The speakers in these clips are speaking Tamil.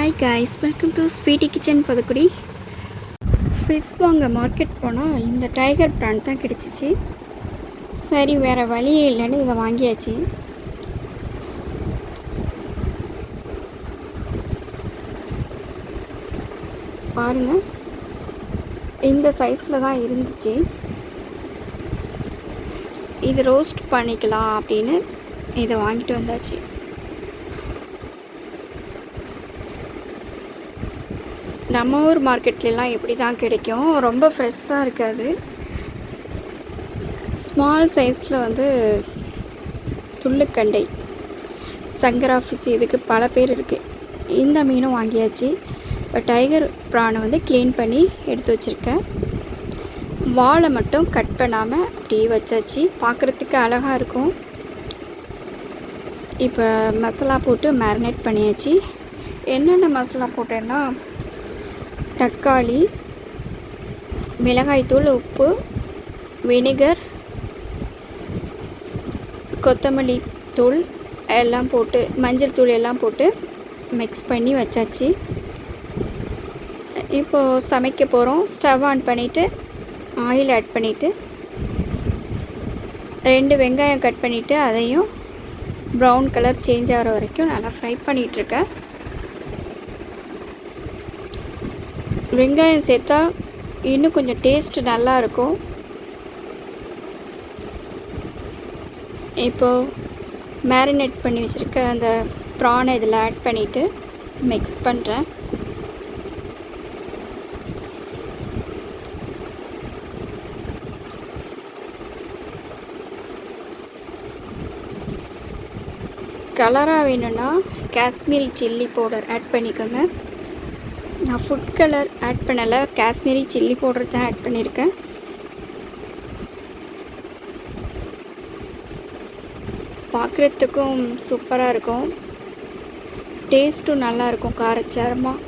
Hi guys, welcome to sweetie kitchen பதுக்குடி. ஃபிஷ் வாங்க மார்க்கெட் போனால் இந்த டைகர் பிராண்ட் தான் கிடச்சிச்சு. சரி, வேறு வழியே இல்லைன்னு இதை வாங்கியாச்சு. பாருங்கள், இந்த சைஸில் தான் இருந்துச்சு. இது ரோஸ்ட் பண்ணிக்கலாம் அப்படின்னு இதை வாங்கிட்டு வந்தாச்சு. நம்ம ஊர் மார்க்கெட்லாம் எப்படி தான் கிடைக்கும், ரொம்ப ஃப்ரெஷ்ஷாக இருக்காது. ஸ்மால் சைஸில் வந்து துள்ளுக்கண்டை, சங்கரா ஃபிஷ், இதுக்கு பல பேர் இருக்குது. இந்த மீனும் வாங்கியாச்சு. இப்போ டைகர் ப்ரானை வந்து க்ளீன் பண்ணி எடுத்து வச்சுருக்கேன். வாழை மட்டும் கட் பண்ணாமல் அப்படியே வச்சாச்சு. பார்க்குறதுக்கு அழகாக இருக்கும். இப்போ மசாலா போட்டு மேரினேட் பண்ணியாச்சு. என்னென்ன மசாலா போட்டேன்னா, தக்காளி, மிளகாய்த்தூள், உப்பு, வினிகர், கொத்தமல்லி தூள் எல்லாம் போட்டு, மஞ்சள் தூள் எல்லாம் போட்டு மிக்ஸ் பண்ணி வச்சாச்சு. இப்போது சமைக்க போகிறோம். ஸ்டவ் ஆன் பண்ணிவிட்டு ஆயில் ஆட் பண்ணிவிட்டு 2 வெங்காயம் கட் பண்ணிவிட்டு அதையும் ப்ரௌன் கலர் சேஞ்ச் ஆகிற வரைக்கும் நல்லா ஃப்ரை பண்ணிகிட்ருக்கேன். வெங்காயம் சேர்த்தா இன்னும் கொஞ்சம் டேஸ்ட் நல்லாயிருக்கும். இப்போது மேரினேட் பண்ணி வச்சுருக்க அந்த ப்ரானை இதில் ஆட் பண்ணிவிட்டு மிக்ஸ் பண்ணுறேன். கலராக வேணும்னா காஷ்மீரி சில்லி பவுடர் ஆட் பண்ணிக்கோங்க. நான் ஃபுட் கலர் ஆட் பண்ணலை, காஷ்மீரி சில்லி பவுடர் தான் ஆட் பண்ணியிருக்கேன். பார்க்குறதுக்கும் சூப்பராக இருக்கும், டேஸ்ட்டும் நல்லாயிருக்கும். காரச்சாரமாக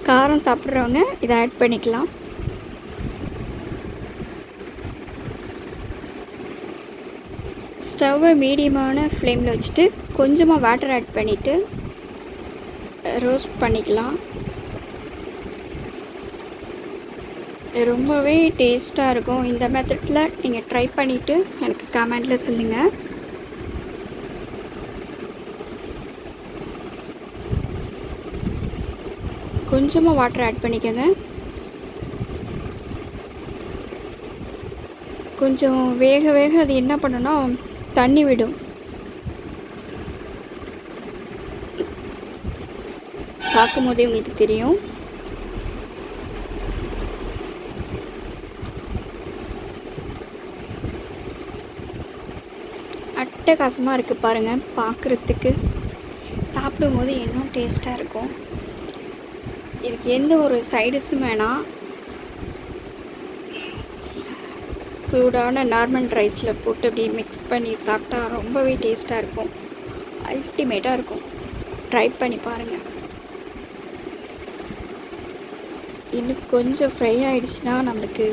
காரம் சாப்பிட்றவங்க இதை ஆட் பண்ணிக்கலாம். ஸ்டவ்வை மீடியமான ஃப்ளேமில் வச்சுட்டு கொஞ்சமாக வாட்டர் ஆட் பண்ணிவிட்டு ரோஸ்ட் பண்ணிக்கலாம். ரொம்பவே டேஸ்ட்டாக இருக்கும். இந்த மெத்தடில் நீங்கள் ட்ரை பண்ணிவிட்டு எனக்கு கமெண்டில் சொல்லுங்கள். கொஞ்சமாக வாட்டர் ஆட் பண்ணிக்கோங்க. கொஞ்சம் வேக வேக அது என்ன பண்ணுன்னா தண்ணி விடும். பார்க்கும் போதே உங்களுக்கு தெரியும். அட்டகாசமாக இருக்குது பாருங்கள். பார்க்குறதுக்கு சாப்பிடும்போது இன்னும் டேஸ்ட்டாக இருக்கும். இதுக்கு எந்த ஒரு சைடிஸும் வேணாம். சூடான நார்மல் ரைஸில் போட்டு அப்படி மிக்ஸ் பண்ணி சாப்பிட்டா ரொம்பவே டேஸ்ட்டாக இருக்கும். அல்டிமேட்டாக இருக்கும். ட்ரை பண்ணி பாருங்கள். இன்னும் கொஞ்சம் ஃப்ரை ஆகிடுச்சுன்னா நம்மளுக்கு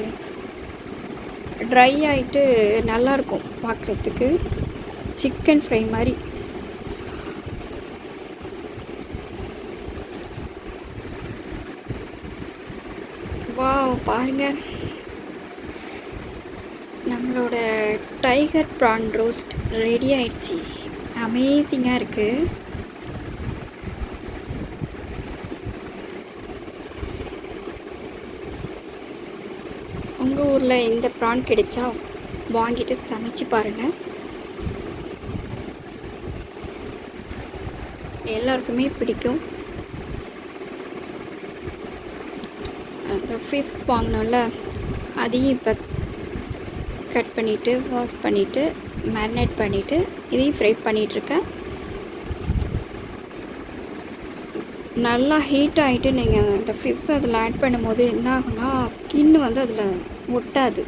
ட்ரை ஆகிட்டு நல்லாயிருக்கும் பார்க்குறதுக்கு. சிக்கன் ஃப்ரை மாதிரி. வாவ், பாருங்கள், நம்மளோட டைகர் ப்ரான் ரோஸ்ட் ரெடி ஆயிடுச்சு. அமேசிங்காக இருக்குது. உங்கள் ஊரில் இந்த ப்ரான் கிடைச்சா வாங்கிட்டு சமைச்சு பாருங்கள். எல்லாருக்குமே பிடிக்கும். அந்த ஃபிஷ் வாங்கினோம்ல, அதையும் இப்போ கட் பண்ணிவிட்டு வாஷ் பண்ணிவிட்டு மேரினேட் பண்ணிவிட்டு இதையும் ஃப்ரை பண்ணிகிட்ருக்கேன். நல்லா ஹீட் ஆகிட்டு நீங்கள் அந்த ஃபிஷ் அதில் ஆட் பண்ணும்போது என்ன ஆகுனா ஸ்கின்னு வந்து அதில் ஒட்டாது.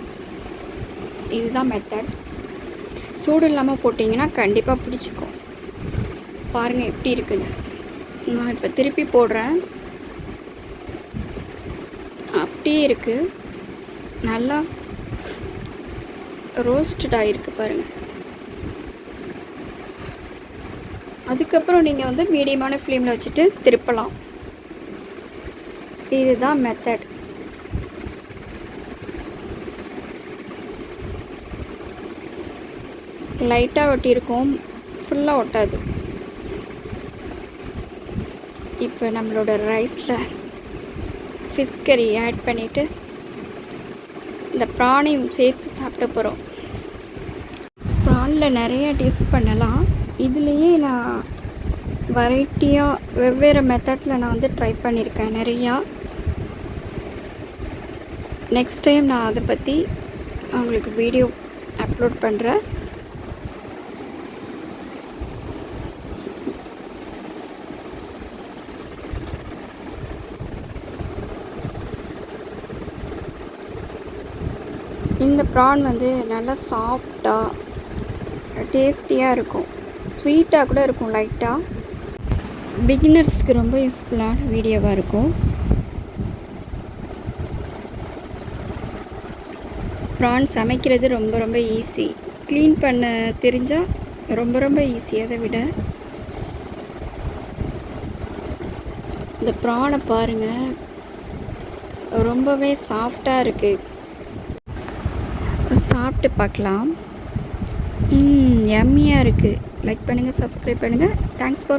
இதுதான் மெத்தட். சூடு இல்லாமல் போட்டிங்கன்னா கண்டிப்பாக பிடிச்சிக்கும். பாருங்கள் எப்படி இருக்குன்னு. நான் இப்போ திருப்பி போடுறேன். அப்படியே இருக்குது. நல்லா ரோஸ்டட் ஆகிருக்கு பாருங்கள். அதுக்கப்புறம் நீங்கள் வந்து மீடியமான ஃப்ளேமில் வச்சுட்டு திருப்பலாம். இதுதான் மெத்தட். லைட்டாக ஒட்டியிருக்கும், ஃபுல்லாக ஒட்டாது. இப்போ நம்மளோட ரைஸில் ஃபிஷ் கறி ஆட் பண்ணிவிட்டு இந்த ப்ரானையும் சேர்த்து சாப்பிட போகிறோம். ப்ரானில் நிறைய டேஸ்ட் பண்ணலாம். இதுலேயே நான் வெரைட்டியாக வெவ்வேறு மெத்தடில் நான் வந்து ட்ரை பண்ணியிருக்கேன் நிறையா. நெக்ஸ்ட் டைம் நான் அதை பற்றி உங்களுக்கு வீடியோ அப்லோட் பண்ணுறேன். இந்த ப்ரான் வந்து நல்லா சாஃப்டாக டேஸ்டியாக இருக்கும், ஸ்வீட்டாக கூட இருக்கும் லைட்டாக. பிகினர்ஸ்க்கு ரொம்ப யூஸ்ஃபுல்லான வீடியோவாக இருக்கும். ப்ரான் சமைக்கிறது ரொம்ப ரொம்ப ஈஸி. க்ளீன் பண்ண தெரிஞ்சால் ரொம்ப ரொம்ப ஈஸி. அதை விட இந்த ப்ரானை பாருங்கள், ரொம்பவே சாஃப்டாக இருக்குது. சாப்பிட்டு பார்க்கலாம். யம்மியாக இருக்குது. லைக் பண்ணுங்கள், சப்ஸ்கிரைப் பண்ணுங்கள். Thanks for